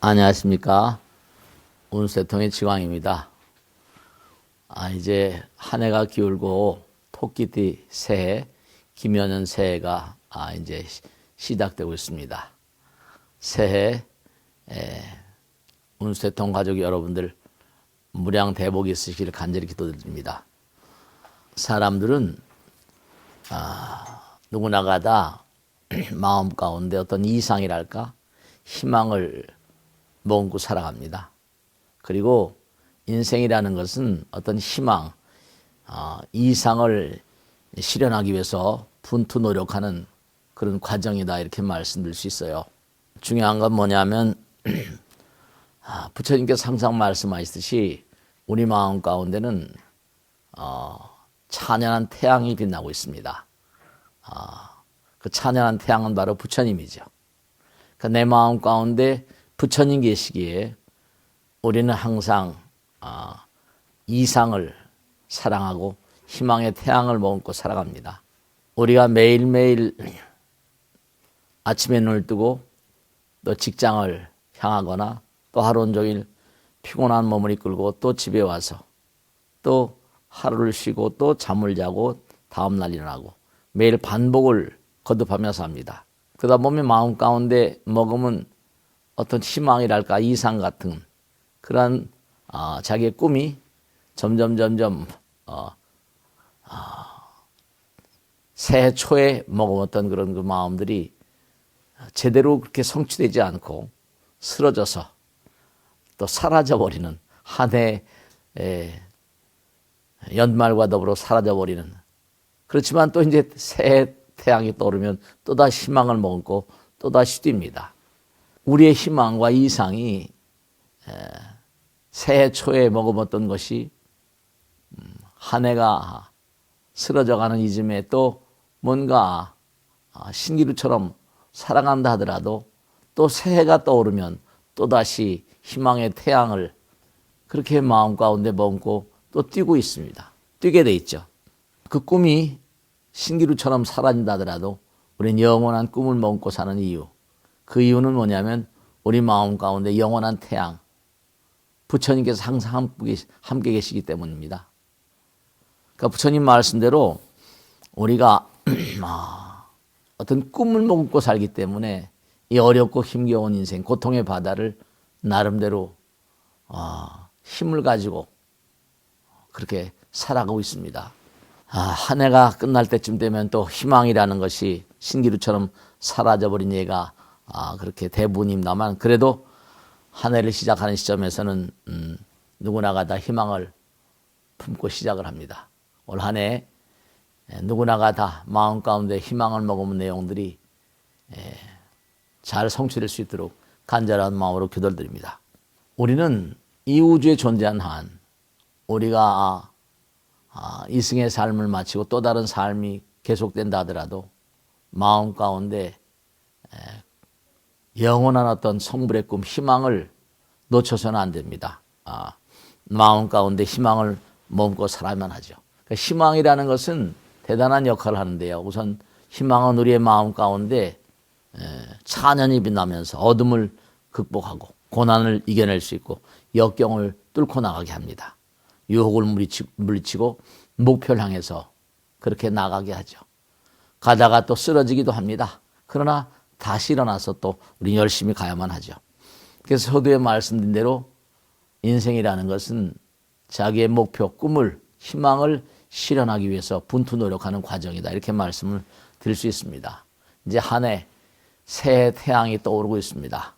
안녕하십니까. 운세통의 지광입니다. 이제 한 해가 기울고 토끼띠 새해, 김연은 새해가 이제 시작되고 있습니다. 새해 운세통 가족 여러분들 무량대복이 있으시길 간절히 기도드립니다. 사람들은 누구나가 다 마음 가운데 어떤 이상이랄까 희망을 머금고 살아갑니다. 그리고 인생이라는 것은 어떤 희망, 이상을 실현하기 위해서 분투 노력하는 그런 과정이다 이렇게 말씀드릴 수 있어요. 중요한 건 뭐냐면 부처님께서 항상 말씀하시듯이 우리 마음 가운데는 찬연한 태양이 빛나고 있습니다. 그 찬연한 태양은 바로 부처님이죠. 그러니까 내 마음 가운데 부처님 계시기에 우리는 항상 이상을 사랑하고 희망의 태양을 머금고 살아갑니다. 우리가 매일매일 아침에 눈을 뜨고 또 직장을 향하거나 또 하루 온종일 피곤한 몸을 이끌고 또 집에 와서 또 하루를 쉬고 또 잠을 자고 다음날 일어나고 매일 반복을 거듭하며 삽니다. 그러다 보면 마음 가운데 머금은 어떤 희망이랄까 이상 같은 그런 자기의 꿈이 점점 새해 초에 머금었던 그런 그 마음들이 제대로 그렇게 성취되지 않고 쓰러져서 또 사라져버리는 한 해 연말과 더불어 사라져버리는, 그렇지만 또 이제 새해 태양이 떠오르면 또다시 희망을 머금고 또다시 뜁니다. 우리의 희망과 이상이 새해 초에 머금었던 것이 한 해가 쓰러져가는 이즘에 또 뭔가 신기루처럼 살아간다 하더라도 또 새해가 떠오르면 또다시 희망의 태양을 그렇게 마음 가운데 머금고 또 뛰고 있습니다. 뛰게 돼 있죠. 그 꿈이 신기루처럼 사라진다 하더라도 우리는 영원한 꿈을 머금고 사는 이유, 그 이유는 뭐냐면 우리 마음 가운데 영원한 태양, 부처님께서 항상 함께 계시기 때문입니다. 그러니까 부처님 말씀대로 우리가 어떤 꿈을 머금고 살기 때문에 이 어렵고 힘겨운 인생, 고통의 바다를 나름대로 힘을 가지고 그렇게 살아가고 있습니다. 한 해가 끝날 때쯤 되면 또 희망이라는 것이 신기루처럼 사라져버린 예가 그렇게 대부분입니다만, 그래도 한 해를 시작하는 시점에서는 누구나가 다 희망을 품고 시작을 합니다. 올 한 해 누구나가 다 마음 가운데 희망을 머금은 내용들이 잘 성취될 수 있도록 간절한 마음으로 기도드립니다. 우리는 이 우주에 존재한 한 우리가 이승의 삶을 마치고 또 다른 삶이 계속된다 하더라도 마음 가운데 영원한 어떤 성불의 꿈, 희망을 놓쳐서는 안 됩니다. 마음 가운데 희망을 머금고 살아야만 하죠. 그러니까 희망이라는 것은 대단한 역할을 하는데요. 우선 희망은 우리의 마음 가운데 찬연히 빛나면서 어둠을 극복하고 고난을 이겨낼 수 있고 역경을 뚫고 나가게 합니다. 유혹을 물리치고 목표를 향해서 그렇게 나가게 하죠. 가다가 또 쓰러지기도 합니다. 그러나 다시 일어나서 또 우리 열심히 가야만 하죠. 그래서 서두에 말씀드린 대로 인생이라는 것은 자기의 목표, 꿈을, 희망을 실현하기 위해서 분투 노력하는 과정이다, 이렇게 말씀을 드릴 수 있습니다. 이제 한 해 새해 태양이 떠오르고 있습니다.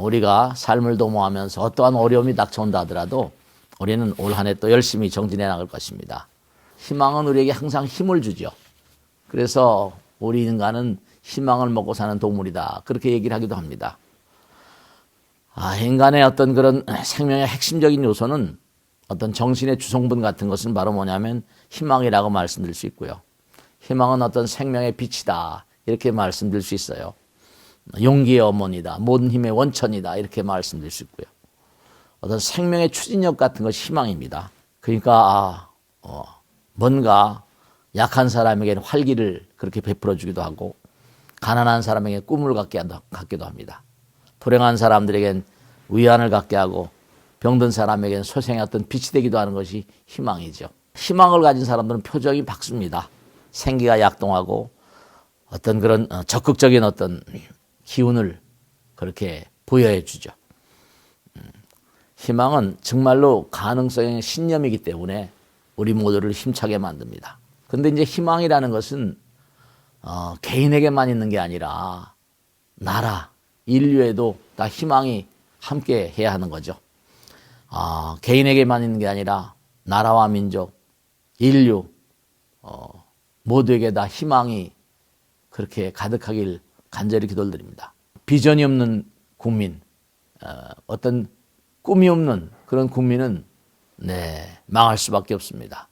우리가 삶을 도모하면서 어떠한 어려움이 닥쳐온다 하더라도 우리는 올 한 해 또 열심히 정진해 나갈 것입니다. 희망은 우리에게 항상 힘을 주죠. 그래서 우리 인간은 희망을 먹고 사는 동물이다, 그렇게 얘기를 하기도 합니다. 인간의 어떤 그런 생명의 핵심적인 요소는 어떤 정신의 주성분 같은 것은 바로 뭐냐면 희망이라고 말씀드릴 수 있고요. 희망은 어떤 생명의 빛이다, 이렇게 말씀드릴 수 있어요. 용기의 어머니다, 모든 힘의 원천이다, 이렇게 말씀드릴 수 있고요. 어떤 생명의 추진력 같은 것이 희망입니다. 그러니까 뭔가 약한 사람에게는 활기를 그렇게 베풀어 주기도 하고 가난한 사람에게 꿈을 갖기도 합니다. 불행한 사람들에겐 위안을 갖게 하고 병든 사람에겐 소생의 어떤 빛이 되기도 하는 것이 희망이죠. 희망을 가진 사람들은 표정이 밝습니다. 생기가 약동하고 어떤 그런 적극적인 어떤 기운을 그렇게 부여해 주죠. 희망은 정말로 가능성의 신념이기 때문에 우리 모두를 힘차게 만듭니다. 그런데 이제 희망이라는 것은 개인에게만 있는 게 아니라 나라, 인류에도 다 희망이 함께 해야 하는 거죠. 개인에게만 있는 게 아니라 나라와 민족, 인류 모두에게 다 희망이 그렇게 가득하길 간절히 기도를 드립니다. 비전이 없는 국민, 어떤 꿈이 없는 그런 국민은 망할 수밖에 없습니다.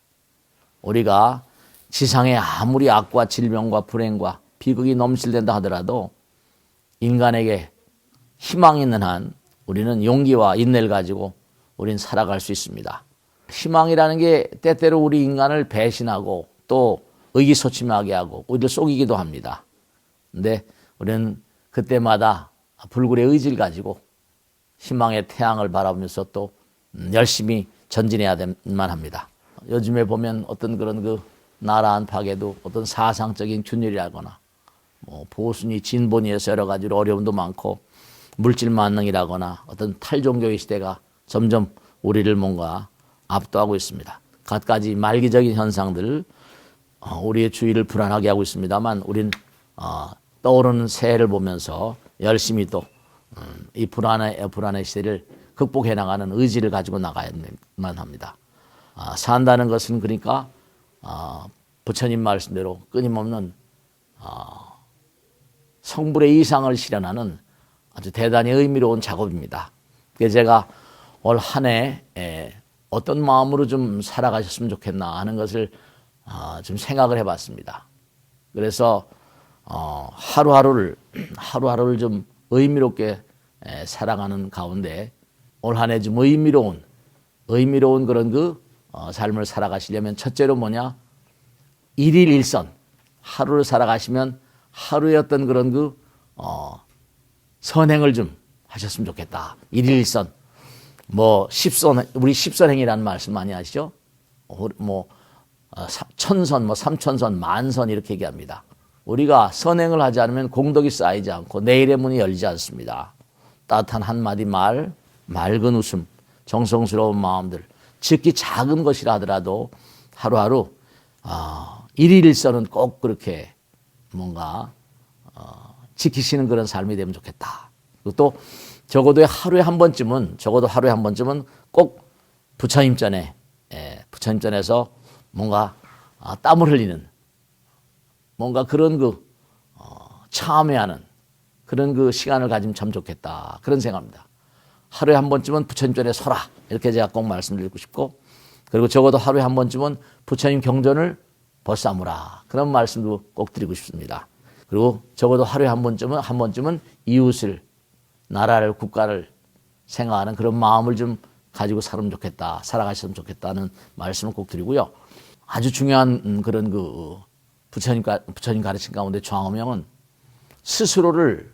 우리가 지상에 아무리 악과 질병과 불행과 비극이 넘실댄다 하더라도 인간에게 희망이 있는 한 우리는 용기와 인내를 가지고 우리는 살아갈 수 있습니다. 희망이라는 게 때때로 우리 인간을 배신하고 또 의기소침하게 하고 우리를 속이기도 합니다. 근데 우리는 그때마다 불굴의 의지를 가지고 희망의 태양을 바라보면서 또 열심히 전진해야만 합니다. 요즘에 보면 어떤 그런 그 나라 안팎에도 어떤 사상적인 균열이라거나 보수니 진보니에서 여러 가지로 어려움도 많고 물질 만능이라거나 어떤 탈종교의 시대가 점점 우리를 뭔가 압도하고 있습니다. 갖가지 말기적인 현상들 우리의 주위를 불안하게 하고 있습니다만 우리는 떠오르는 새해를 보면서 열심히 또 이 불안의 시대를 극복해 나가는 의지를 가지고 나가야만 합니다. 산다는 것은 그러니까 부처님 말씀대로 끊임없는 성불의 이상을 실현하는 아주 대단히 의미로운 작업입니다. 그래서 제가 올 한 해 어떤 마음으로 좀 살아가셨으면 좋겠나 하는 것을 좀 생각을 해봤습니다. 그래서 하루하루를 좀 의미롭게 살아가는 가운데 올 한 해 좀 의미로운 그런 그 삶을 살아가시려면 첫째로 뭐냐? 일일일선 하루를 살아가시면 하루의 어떤 그런 그 선행을 좀 하셨으면 좋겠다. 일일일선 십선 우리 십선행이라는 말씀 많이 하시죠? 천선, 삼천선, 만선 이렇게 얘기합니다. 우리가 선행을 하지 않으면 공덕이 쌓이지 않고 내일의 문이 열리지 않습니다. 따뜻한 한마디 말, 맑은 웃음, 정성스러운 마음들, 지극히 작은 것이라 하더라도 하루하루 일일일선은 꼭 그렇게 뭔가 지키시는 그런 삶이 되면 좋겠다. 그리고 또 적어도 하루에 한 번쯤은 꼭 부처님전에서 뭔가 땀을 흘리는 뭔가 그런 참회하는 그런 그 시간을 가지면 참 좋겠다. 그런 생각입니다. 하루에 한 번쯤은 부처님전에 서라. 이렇게 제가 꼭 말씀드리고 싶고, 그리고 적어도 하루에 한 번쯤은 부처님 경전을 벗삼으라. 그런 말씀도 꼭 드리고 싶습니다. 그리고 적어도 하루에 한 번쯤은 이웃을, 나라를, 국가를 생각하는 그런 마음을 좀 가지고 살아가셨으면 좋겠다는 말씀을 꼭 드리고요. 아주 중요한 그런 그 부처님 가르침 가운데 좌우명은 스스로를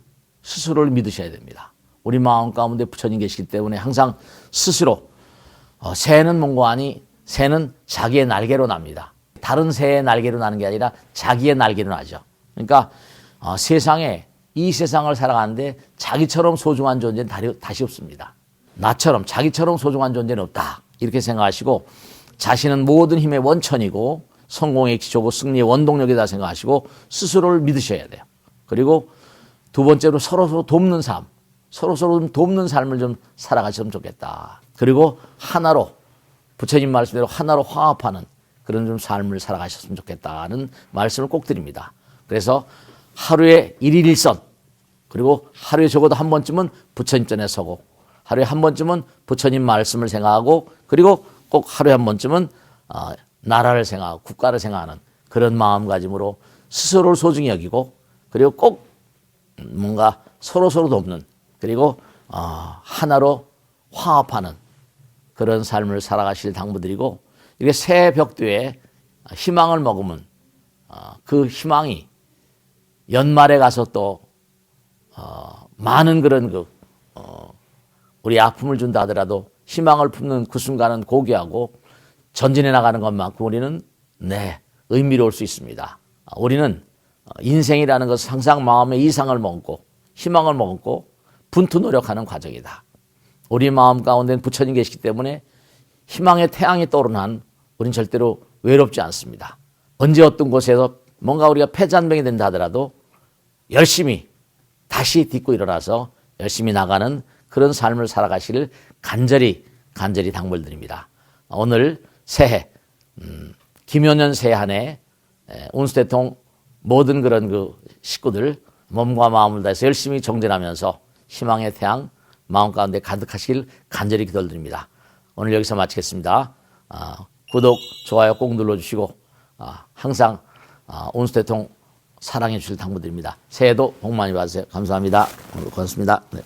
믿으셔야 됩니다. 우리 마음 가운데 부처님 계시기 때문에 항상 스스로 새는 뭔가 아니 새는 자기의 날개로 납니다. 다른 새의 날개로 나는 게 아니라 자기의 날개로 나죠. 그러니까 이 세상을 살아가는데 자기처럼 소중한 존재는 다시 없습니다. 나처럼 자기처럼 소중한 존재는 없다. 이렇게 생각하시고 자신은 모든 힘의 원천이고 성공의 기초고 승리의 원동력이다 생각하시고 스스로를 믿으셔야 돼요. 그리고 두 번째로 서로 돕는 삶, 서로 돕는 삶을 좀 살아가셨으면 좋겠다. 그리고 하나로 부처님 말씀대로 하나로 화합하는 그런 좀 삶을 살아가셨으면 좋겠다는 말씀을 꼭 드립니다. 그래서 하루에 일일일선, 그리고 하루에 적어도 한 번쯤은 부처님 전에 서고 하루에 한 번쯤은 부처님 말씀을 생각하고, 그리고 꼭 하루에 한 번쯤은 나라를 생각하고 국가를 생각하는 그런 마음가짐으로 스스로를 소중히 여기고, 그리고 꼭 뭔가 서로 돕는, 그리고 하나로 화합하는 그런 삶을 살아가실 당부드리고, 이게 새 벽두에 희망을 머금은 그 희망이 연말에 가서 또 많은 그런 그 우리 아픔을 준다 하더라도 희망을 품는 그 순간은 고귀하고 전진해 나가는 것만큼 우리는 의미로울 수 있습니다. 우리는 인생이라는 것은 항상 마음에 이상을 머금고 희망을 머금고 분투 노력하는 과정이다. 우리 마음 가운데는 부처님 계시기 때문에 희망의 태양이 떠오르는 한 우리는 절대로 외롭지 않습니다. 언제 어떤 곳에서 뭔가 우리가 패잔병이 된다 하더라도 열심히 다시 딛고 일어나서 열심히 나가는 그런 삶을 살아가시를 간절히 당부드립니다. 오늘 새해 김효년 새해 한 해 운수대통 모든 그런 그 식구들 몸과 마음을 다해서 열심히 정진하면서 희망의 태양 마음 가운데 가득하시길 간절히 기도드립니다. 오늘 여기서 마치겠습니다. 구독, 좋아요 꼭 눌러주시고 항상 운수대통 사랑해 주실 당부드립니다. 새해도 복 많이 받으세요. 감사합니다. 오늘 고맙습니다. 네.